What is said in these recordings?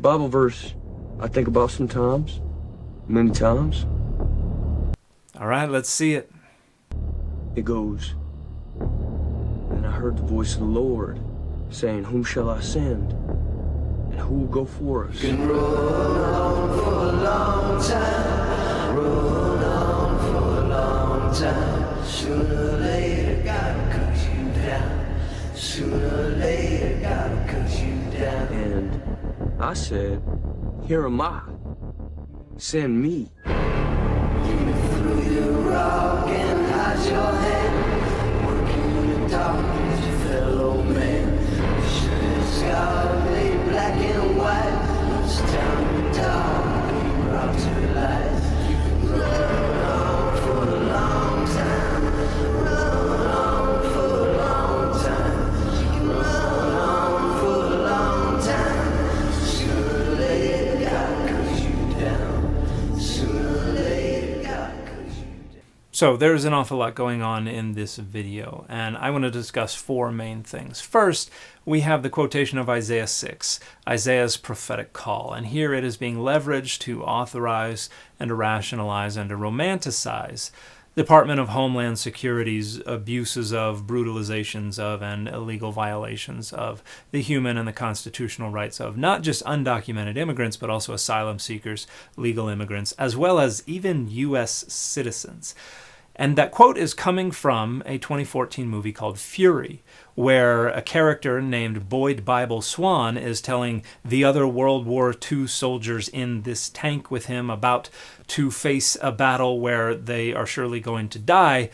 Bible verse I think about sometimes, many times. All right, let's see it. It goes, "Then I heard the voice of the Lord saying, Whom shall I send? And who will go for us?" Been rolling on for a long time, rolling on for a long time. Sooner or later, gotta cut you down. Sooner or later, gotta cut you down. And I said, "Here am I. Send me." You threw your rock and hide your hand. Working in the dark as your fellow man. Shooting sky made black and white. It's time to die, be brought to life. You've been running on for a long time. Run on for a long time. You can run on for a long time. Sooner or later, gotta cut you down. Sooner or later, gotta cut you down. So there's an awful lot going on in this video, and I want to discuss four main things. First, we have the quotation of Isaiah 6, Isaiah's prophetic call, and here it is being leveraged to authorize and to rationalize and to romanticize the Department of Homeland Security's abuses of, brutalizations of, and illegal violations of the human and the constitutional rights of not just undocumented immigrants, but also asylum seekers, legal immigrants, as well as even U.S. citizens. And that quote is coming from a 2014 movie called Fury, where a character named Boyd Bible Swan is telling the other World War II soldiers in this tank with him about to face a battle where they are surely going to die,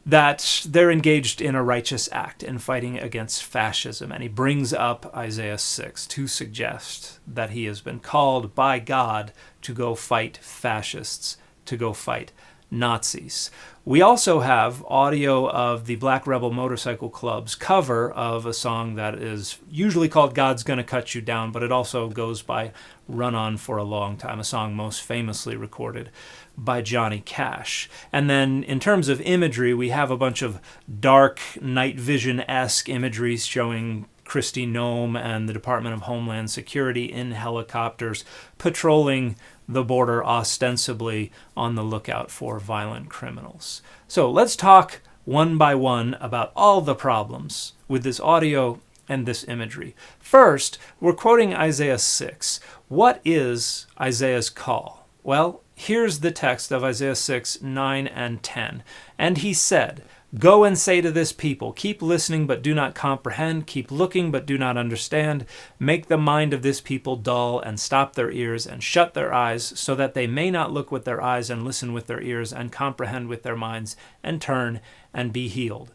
that they're engaged in a righteous act in fighting against fascism. And he brings up Isaiah 6 to suggest that he has been called by God to go fight fascists, to go fight Nazis. We also have audio of the Black Rebel Motorcycle Club's cover of a song that is usually called God's Gonna Cut You Down, but it also goes by Run On for a Long Time, a song most famously recorded by Johnny Cash. And then in terms of imagery, we have a bunch of dark night vision-esque imagery showing Kristi Noem and the Department of Homeland Security in helicopters patrolling the border, ostensibly on the lookout for violent criminals. So let's talk one by one about all the problems with this audio and this imagery. First, we're quoting Isaiah 6. What is Isaiah's call? Well, here's the text of Isaiah 6, 9 and 10. "And he said, Go and say to this people, keep listening but do not comprehend, keep looking but do not understand. Make the mind of this people dull and stop their ears and shut their eyes so that they may not look with their eyes and listen with their ears and comprehend with their minds and turn and be healed."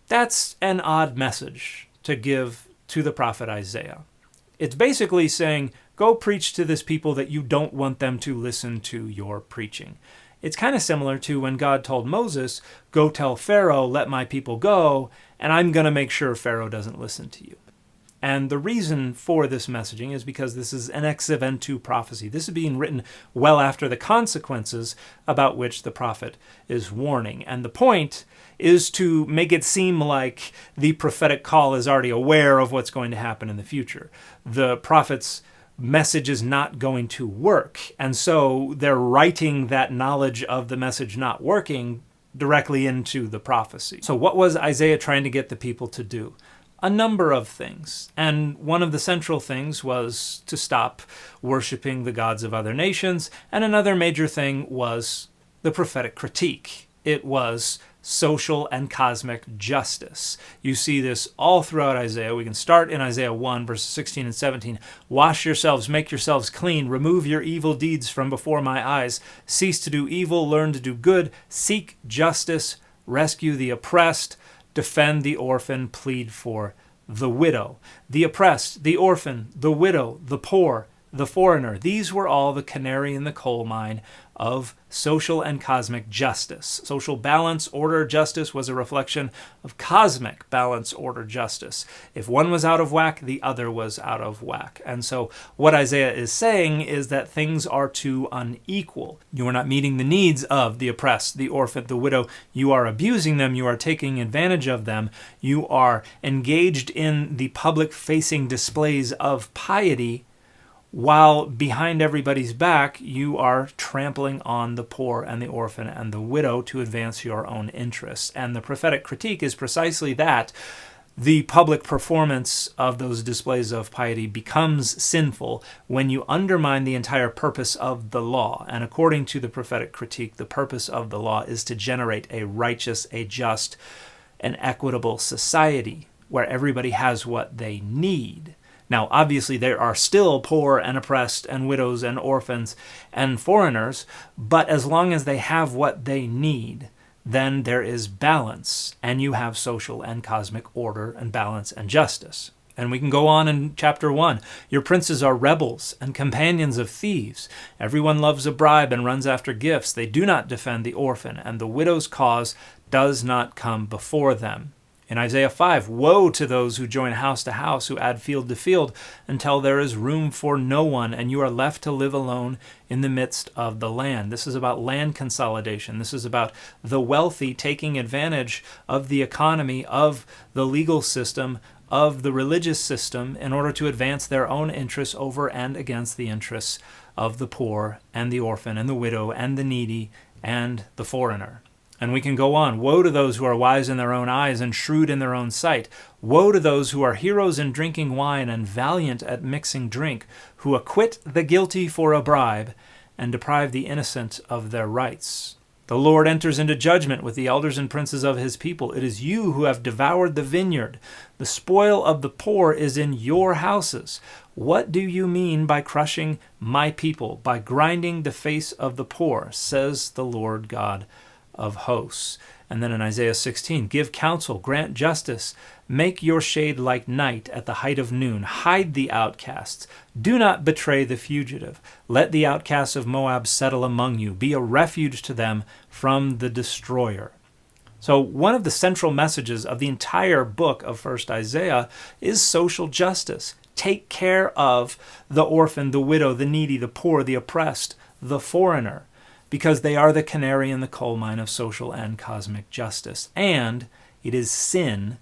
That's an odd message to give to the prophet Isaiah. It's basically saying, go preach to this people that you don't want them to listen to your preaching. It's kind of similar to when God told Moses, go tell Pharaoh, let my people go, and I'm going to make sure Pharaoh doesn't listen to you. And the reason for this messaging is because this is an ex eventu prophecy. This is being written well after the consequences about which the prophet is warning. And the point is to make it seem like the prophetic call is already aware of what's going to happen in the future. The prophet's message is not going to work. And so they're writing that knowledge of the message not working directly into the prophecy. So what was Isaiah trying to get the people to do? A number of things. And one of the central things was to stop worshiping the gods of other nations. And another major thing was the prophetic critique. It was social and cosmic justice. You see this all throughout Isaiah. We can start in Isaiah 1, verses 16 and 17. Wash yourselves, make yourselves clean, remove your evil deeds from before my eyes. Cease to do evil, learn to do good, seek justice, rescue the oppressed, defend the orphan, plead for the widow. The oppressed, the orphan, the widow, the poor, the foreigner. These were all the canary in the coal mine of social and cosmic justice. Social balance, order, justice was a reflection of cosmic balance, order, justice. If one was out of whack, the other was out of whack. And so what Isaiah is saying is that things are too unequal. You are not meeting the needs of the oppressed, the orphan, the widow. You are abusing them. You are taking advantage of them. You are engaged in the public-facing displays of piety while behind everybody's back you are trampling on the poor and the orphan and the widow to advance your own interests. And the prophetic critique is precisely that. The public performance of those displays of piety becomes sinful when you undermine the entire purpose of the law. And according to the prophetic critique, the purpose of the law is to generate a righteous, a just, an equitable society where everybody has what they need. Now, obviously, there are still poor and oppressed and widows and orphans and foreigners, but as long as they have what they need, then there is balance, and you have social and cosmic order and balance and justice. And we can go on in chapter 1. Your princes are rebels and companions of thieves. Everyone loves a bribe and runs after gifts. They do not defend the orphan, and the widow's cause does not come before them. In Isaiah 5, woe to those who join house to house, who add field to field, until there is room for no one, and you are left to live alone in the midst of the land. This is about land consolidation. This is about the wealthy taking advantage of the economy, of the legal system, of the religious system, in order to advance their own interests over and against the interests of the poor and the orphan and the widow and the needy and the foreigner. And we can go on. Woe to those who are wise in their own eyes and shrewd in their own sight. Woe to those who are heroes in drinking wine and valiant at mixing drink, who acquit the guilty for a bribe and deprive the innocent of their rights. The Lord enters into judgment with the elders and princes of his people. It is you who have devoured the vineyard. The spoil of the poor is in your houses. What do you mean by crushing my people, by grinding the face of the poor, says the Lord God of hosts. And then in Isaiah 16, give counsel, grant justice, make your shade like night at the height of noon, hide the outcasts, do not betray the fugitive, let the outcasts of Moab settle among you, be a refuge to them from the destroyer. So one of the central messages of the entire book of 1st Isaiah is social justice. Take care of the orphan, the widow, the needy, the poor, the oppressed, the foreigner, because they are the canary in the coal mine of social and cosmic justice. And it is sin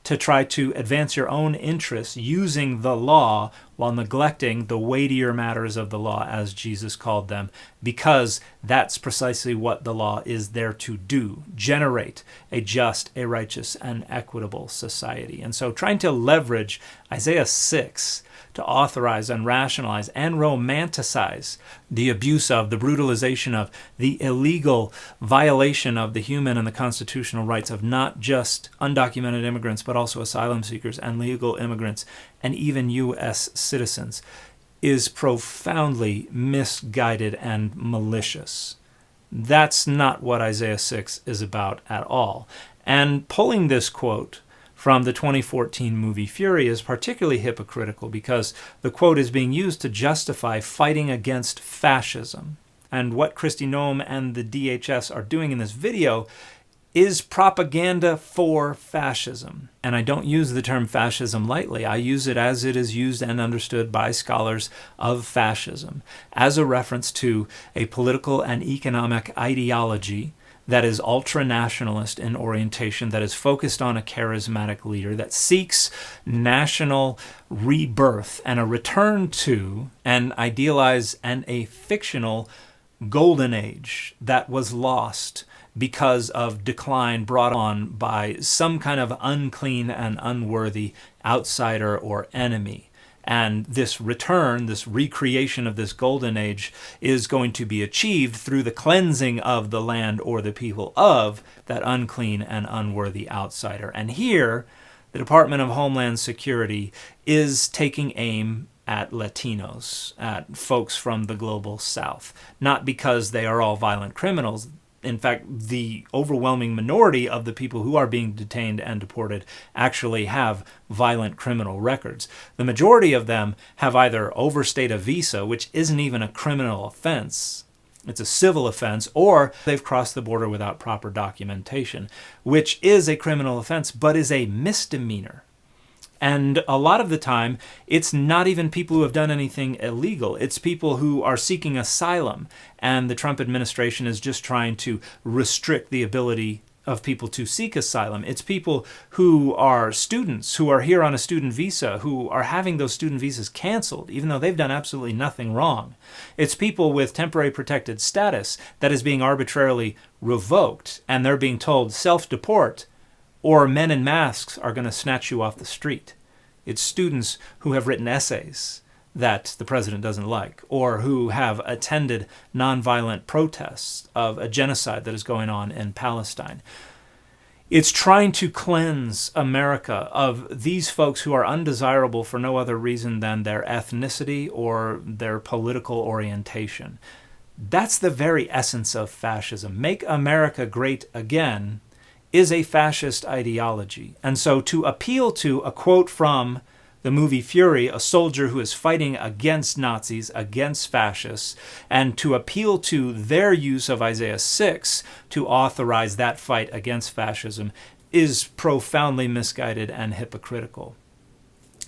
to try to advance your own interests using the law while neglecting the weightier matters of the law, as Jesus called them, because that's precisely what the law is there to do: generate a just, a righteous, and equitable society. And so trying to leverage Isaiah 6 to authorize and rationalize and romanticize the abuse of, the brutalization of, the illegal violation of the human and the constitutional rights of not just undocumented immigrants, but also asylum seekers and legal immigrants and even U.S. citizens is profoundly misguided and malicious. That's not what Isaiah 6 is about at all. And pulling this quote from the 2014 movie Fury is particularly hypocritical because the quote is being used to justify fighting against fascism. And what Kristi Noem and the DHS are doing in this video is propaganda for fascism. And I don't use the term fascism lightly. I use it as it is used and understood by scholars of fascism, as a reference to a political and economic ideology that is ultra-nationalist in orientation, that is focused on a charismatic leader, that seeks national rebirth and a return to an idealized and a fictional golden age that was lost because of decline brought on by some kind of unclean and unworthy outsider or enemy. And this return, this recreation of this golden age is going to be achieved through the cleansing of the land or the people of that unclean and unworthy outsider. And here, the Department of Homeland Security is taking aim at Latinos, at folks from the global South, not because they are all violent criminals. In fact, the overwhelming minority of the people who are being detained and deported actually have violent criminal records. The majority of them have either overstayed a visa, which isn't even a criminal offense, it's a civil offense, or they've crossed the border without proper documentation, which is a criminal offense, but is a misdemeanor. And a lot of the time, it's not even people who have done anything illegal. It's people who are seeking asylum. And the Trump administration is just trying to restrict the ability of people to seek asylum. It's people who are students, who are here on a student visa, who are having those student visas canceled, even though they've done absolutely nothing wrong. It's people with temporary protected status that is being arbitrarily revoked, and they're being told self-deport, or men in masks are going to snatch you off the street. It's students who have written essays that the president doesn't like, or who have attended nonviolent protests of a genocide that is going on in Palestine. It's trying to cleanse America of these folks who are undesirable for no other reason than their ethnicity or their political orientation. That's the very essence of fascism. Make America great again is a fascist ideology. And so to appeal to a quote from the movie Fury, a soldier who is fighting against Nazis, against fascists, and to appeal to their use of Isaiah 6 to authorize that fight against fascism is profoundly misguided and hypocritical.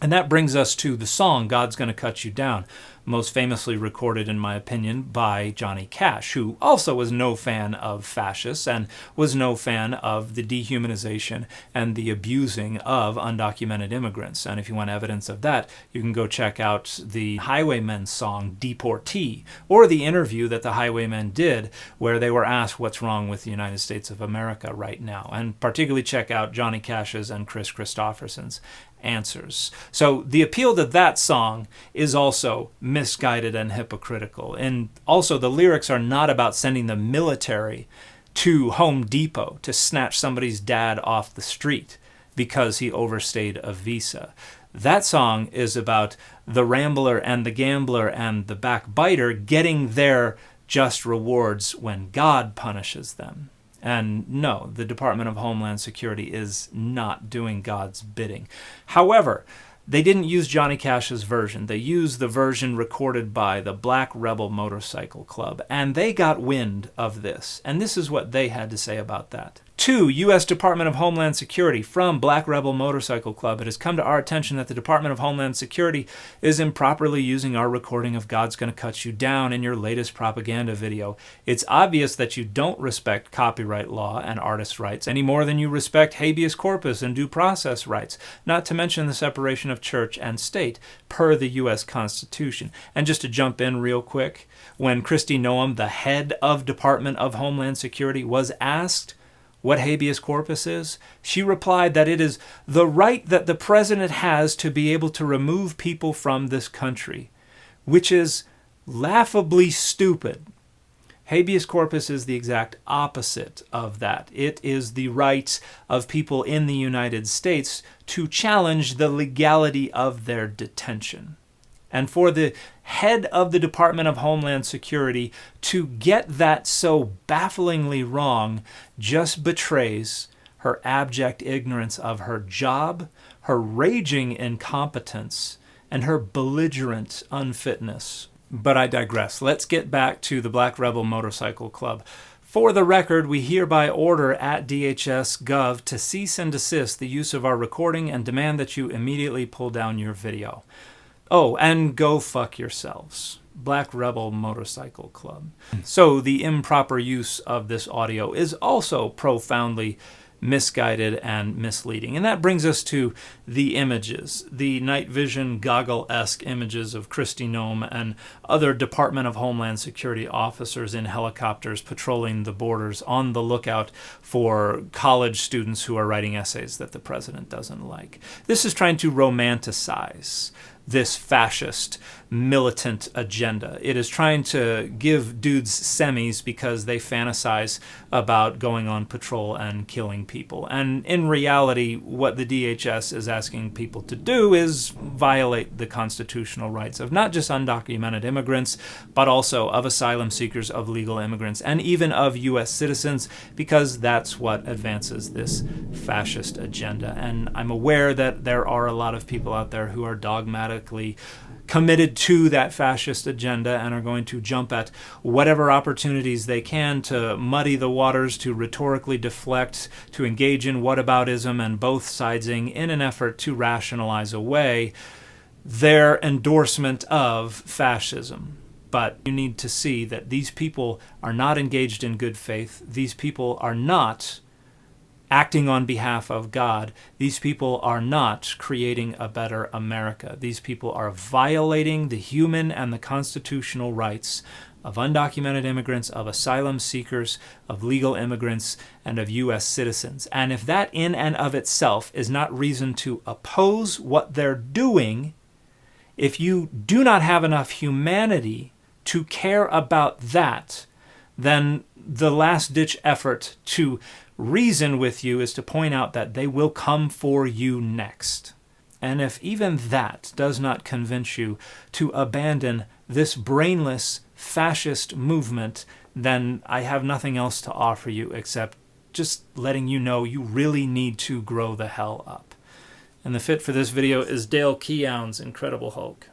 And that brings us to the song, God's Gonna Cut You Down, most famously recorded, in my opinion, by Johnny Cash, who also was no fan of fascists and was no fan of the dehumanization and the abusing of undocumented immigrants. And if you want evidence of that, you can go check out the Highwaymen song, Deportee, or the interview that the Highwaymen did where they were asked what's wrong with the United States of America right now. And particularly check out Johnny Cash's and Chris Christopherson's answers. So the appeal to that song is also misguided and hypocritical. And also the lyrics are not about sending the military to Home Depot to snatch somebody's dad off the street because he overstayed a visa. That song is about the rambler and the gambler and the backbiter getting their just rewards when God punishes them. And no, the Department of Homeland Security is not doing God's bidding. However, they didn't use Johnny Cash's version. They used the version recorded by the Black Rebel Motorcycle Club, and they got wind of this. And this is what they had to say about that. To U.S. Department of Homeland Security, from Black Rebel Motorcycle Club, it has come to our attention that the Department of Homeland Security is improperly using our recording of God's Gonna Cut You Down in your latest propaganda video. It's obvious that you don't respect copyright law and artist rights any more than you respect habeas corpus and due process rights, not to mention the separation of church and state per the U.S. Constitution. And just to jump in real quick, when Kristi Noem, the head of Department of Homeland Security, was asked what habeas corpus is, she replied that it is the right that the president has to be able to remove people from this country, which is laughably stupid. Habeas corpus is the exact opposite of that. It is the right of people in the United States to challenge the legality of their detention. And for the head of the Department of Homeland Security to get that so bafflingly wrong just betrays her abject ignorance of her job, her raging incompetence, and her belligerent unfitness. But I digress. Let's get back to the Black Rebel Motorcycle Club. For the record, we hereby order at DHS Gov to cease and desist the use of our recording and demand that you immediately pull down your video. Oh, and go fuck yourselves. Black Rebel Motorcycle Club. So the improper use of this audio is also profoundly misguided and misleading. And that brings us to the images, the night vision goggle-esque images of Kristi Noem and other Department of Homeland Security officers in helicopters patrolling the borders on the lookout for college students who are writing essays that the president doesn't like. This is trying to romanticize this fascist militant agenda. It is trying to give dudes semis because they fantasize about going on patrol and killing people. And in reality, what the DHS is asking people to do is violate the constitutional rights of not just undocumented immigrants, but also of asylum seekers, of legal immigrants, and even of U.S. citizens, because that's what advances this fascist agenda. And I'm aware that there are a lot of people out there who are dogmatically committed to that fascist agenda and are going to jump at whatever opportunities they can to muddy the waters, to rhetorically deflect, to engage in whataboutism and both sidesing in an effort to rationalize away their endorsement of fascism. But you need to see that these people are not engaged in good faith. These people are not acting on behalf of God, these people are not creating a better America. These people are violating the human and the constitutional rights of undocumented immigrants, of asylum seekers, of legal immigrants, and of U.S. citizens. And if that in and of itself is not reason to oppose what they're doing, if you do not have enough humanity to care about that, then the last-ditch effort to reason with you is to point out that they will come for you next. And if even that does not convince you to abandon this brainless fascist movement, then I have nothing else to offer you except just letting you know you really need to grow the hell up. And the fit for this video is Dale Keown's Incredible Hulk.